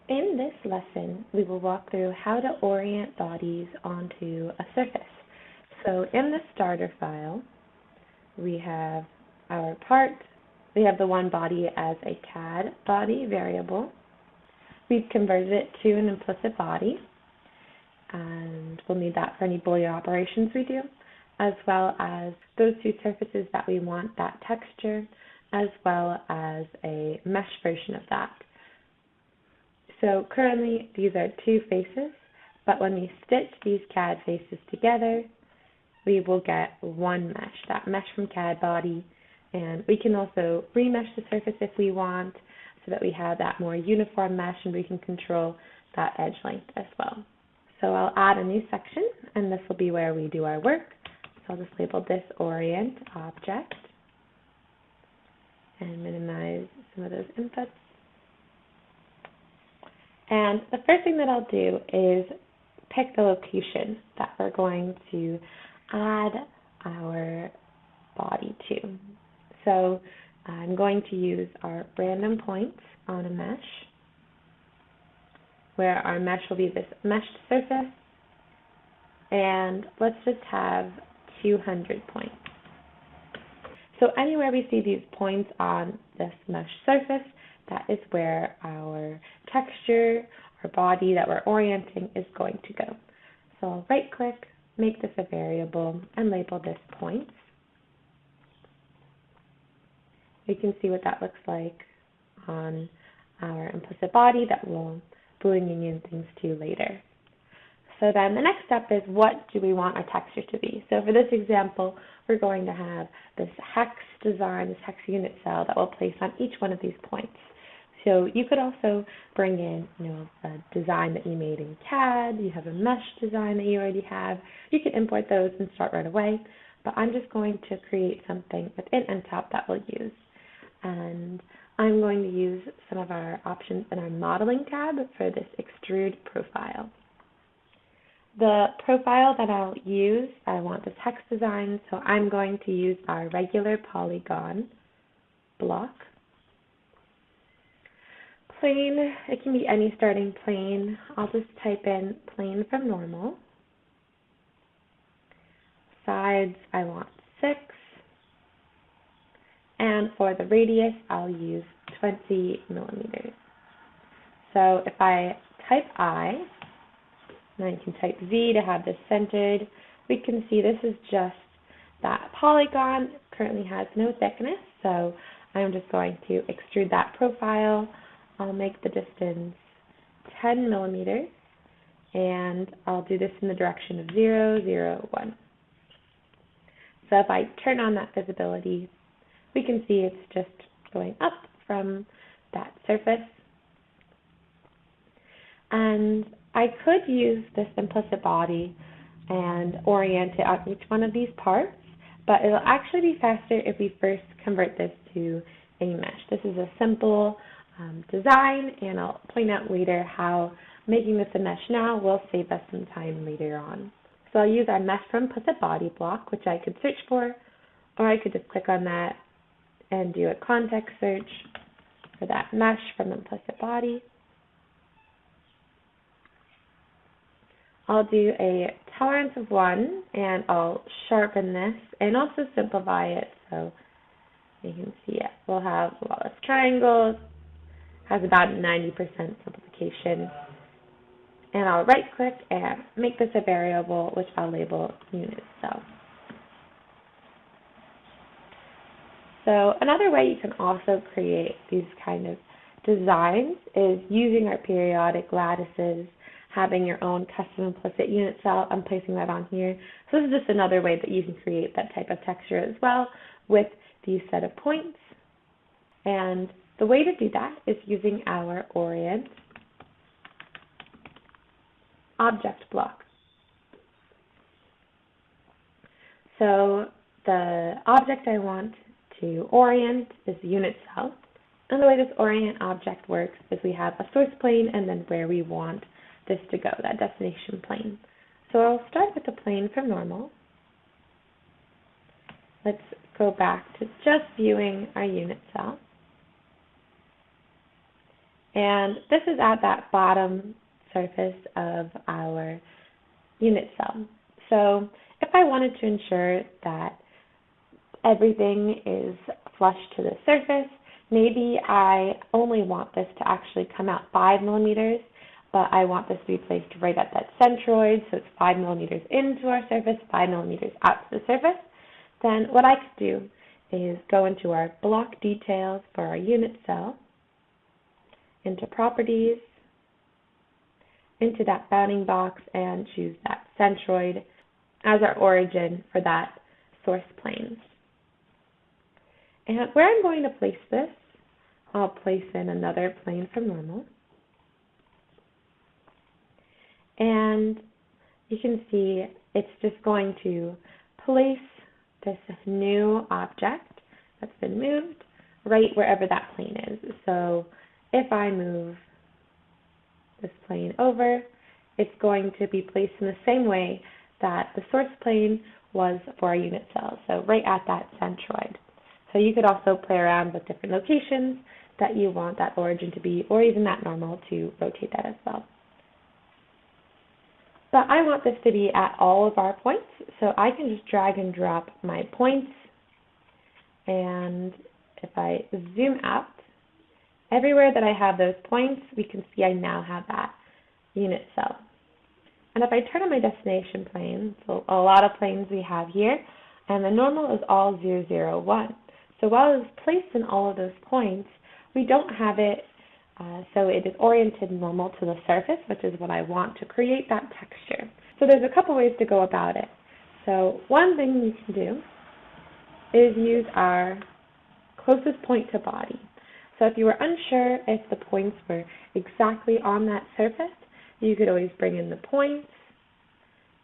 In this lesson, we will walk through how to orient bodies onto a surface. So in the starter file, we have our part. We have the one body as a CAD body variable. We've converted it to an implicit body, and we'll need that for any Boolean operations we do, as well as those two surfaces that we want that texture, as well as a mesh version of that. So currently these are two faces, but when we stitch these CAD faces together, we will get one mesh, that mesh from CAD body, and we can also remesh the surface if we want, so that we have that more uniform mesh and we can control that edge length as well. So I'll add a new section, and this will be where we do our work. So I'll just label this Orient Object and minimize some of those inputs. And the first thing that I'll do is pick the location that we're going to add our body to. So I'm going to use our random points on a mesh, where our mesh will be this meshed surface, and let's just have 200 points. So anywhere we see these points on this mesh surface, that is where our texture, our body that we're orienting is going to go. So I'll right click, make this a variable, and label this points. You can see what that looks like on our implicit body that we'll Boolean union things to later. So then the next step is, what do we want our texture to be? So for this example, we're going to have this hex design, this hex unit cell that we'll place on each one of these points. So you could also bring in, a design that you made in CAD. You have a mesh design that you already have. You can import those and start right away. But I'm just going to create something within nTop that we'll use. And I'm going to use some of our options in our modeling tab for this extrude profile. The profile that I'll use, I want this hex design, so I'm going to use our regular polygon block. Plane, it can be any starting plane. I'll just type in plane from normal. Sides, I want 6. And for the radius, I'll use 20 millimeters. So if I type I, and I can type Z to have this centered, we can see this is just that polygon. It currently has no thickness, so I'm just going to extrude that profile. I'll make the distance 10 millimeters, and I'll do this in the direction of 0, 0, 1. So if I turn on that visibility, we can see it's just going up from that surface. And I could use this implicit body and orient it on each one of these parts, but it'll actually be faster if we first convert this to a mesh. This is a simple design, and I'll point out later how making this a mesh now will save us some time later on. So I'll use our mesh from implicit body block, which I could search for, or I could just click on that and do a context search for that mesh from implicit body. I'll do a tolerance of 1, and I'll sharpen this and also simplify it so you can see it. We'll have a lot of triangles, has about 90% simplification. And I'll right click and make this a variable, which I'll label unit cell. So another way you can also create these kind of designs is using our periodic lattices, having your own custom implicit unit cell, and placing that on here. So this is just another way that you can create that type of texture as well with these set of points. And the way to do that is using our Orient Object block. So the object I want to orient is the unit cell. And the way this Orient Object works is we have a source plane and then where we want this to go, that destination plane. So I'll start with the plane from normal. Let's go back to just viewing our unit cell. And this is at that bottom surface of our unit cell. So if I wanted to ensure that everything is flush to the surface, maybe I only want this to actually come out 5 millimeters, but I want this to be placed right at that centroid, so it's 5 millimeters into our surface, 5 millimeters out to the surface. Then what I could do is go into our block details for our unit cell, into properties, into that bounding box, and choose that centroid as our origin for that source plane. And where I'm going to place this, I'll place in another plane from normal. And you can see it's just going to place this new object that's been moved right wherever that plane is. So if I move this plane over, it's going to be placed in the same way that the source plane was for our unit cell, so right at that centroid. So you could also play around with different locations that you want that origin to be, or even that normal to rotate that as well. But I want this to be at all of our points, so I can just drag and drop my points, and if I zoom out, everywhere that I have those points, we can see I now have that unit cell. And if I turn on my destination plane, so a lot of planes we have here, and the normal is all 0, 0, 1. So while it's placed in all of those points, we don't have it so it is oriented normal to the surface, which is what I want to create that texture. So there's a couple ways to go about it. So one thing you can do is use our closest point to body. So if you were unsure if the points were exactly on that surface, you could always bring in the points,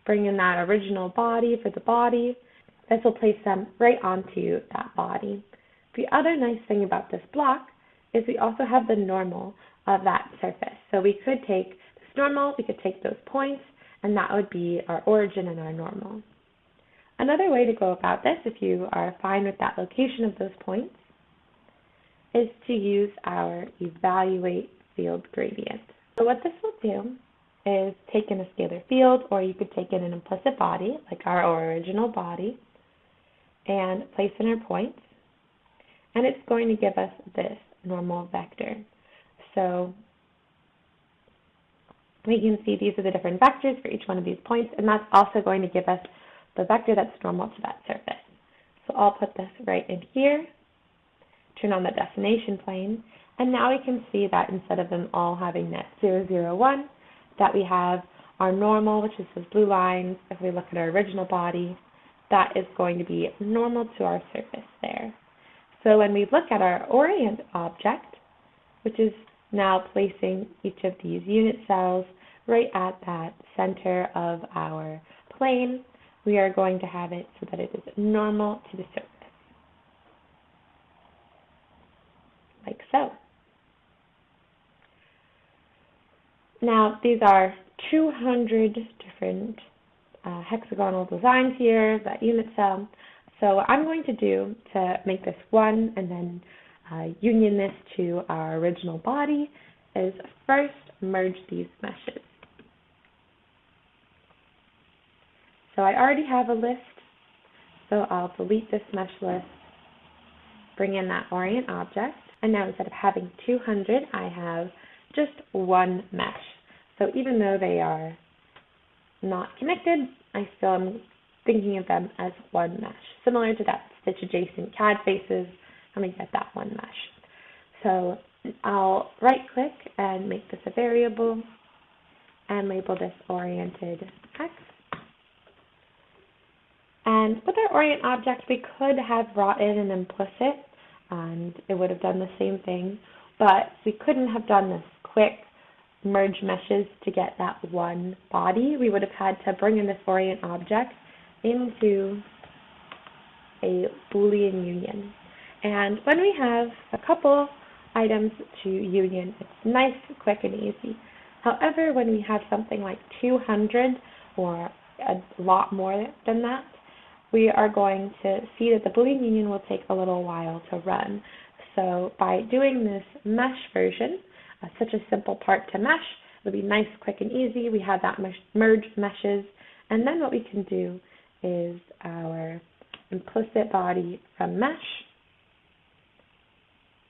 bring in that original body for the body. This will place them right onto that body. The other nice thing about this block is we also have the normal of that surface. So we could take this normal, we could take those points, and that would be our origin and our normal. Another way to go about this, if you are fine with that location of those points, is to use our evaluate field gradient. So what this will do is take in a scalar field, or you could take in an implicit body, like our original body, and place in our points, and it's going to give us this normal vector. So we can see these are the different vectors for each one of these points, and that's also going to give us the vector that's normal to that surface. So I'll put this right in here, turn on the destination plane, and now we can see that instead of them all having that 0, 0, 1, that we have our normal, which is those blue lines. If we look at our original body, that is going to be normal to our surface there. So when we look at our Orient object, which is now placing each of these unit cells right at that center of our plane, we are going to have it so that it is normal to the surface, like so. Now, these are 200 different hexagonal designs here, that unit cell. So what I'm going to do to make this one and then union this to our original body is first merge these meshes. So I already have a list, so I'll delete this mesh list, bring in that Orient object, and now instead of having 200, I have just one mesh. So even though they are not connected, I still am thinking of them as one mesh, similar to that stitch adjacent CAD faces, and we get that one mesh. So I'll right click and make this a variable and label this oriented X. And with our Orient object, we could have brought in an implicit, and it would have done the same thing, but we couldn't have done this quick merge meshes to get that one body. We would have had to bring in this Orient object into a Boolean union. And when we have a couple items to union, it's nice, quick, and easy. However, when we have something like 200 or a lot more than that, we are going to see that the Boolean union will take a little while to run. So by doing this mesh version, such a simple part to mesh. It'll be nice, quick, and easy. We have that merge meshes. And then what we can do is our implicit body from mesh.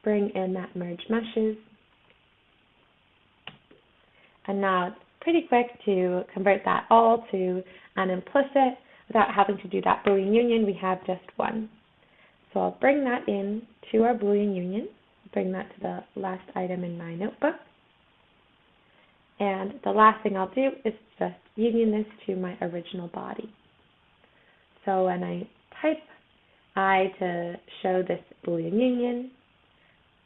Bring in that merge meshes. And now it's pretty quick to convert that all to an implicit without having to do that Boolean union. We have just one. So I'll bring that in to our Boolean union. Bring that to the last item in my notebook. And the last thing I'll do is just union this to my original body. So when I type I to show this Boolean union,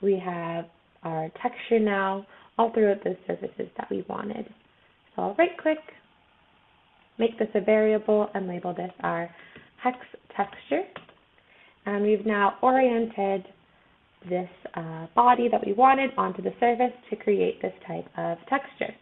we have our texture now all throughout the surfaces that we wanted. So I'll right-click, make this a variable, and label this our hex texture. And we've now oriented this body that we wanted onto the surface to create this type of texture.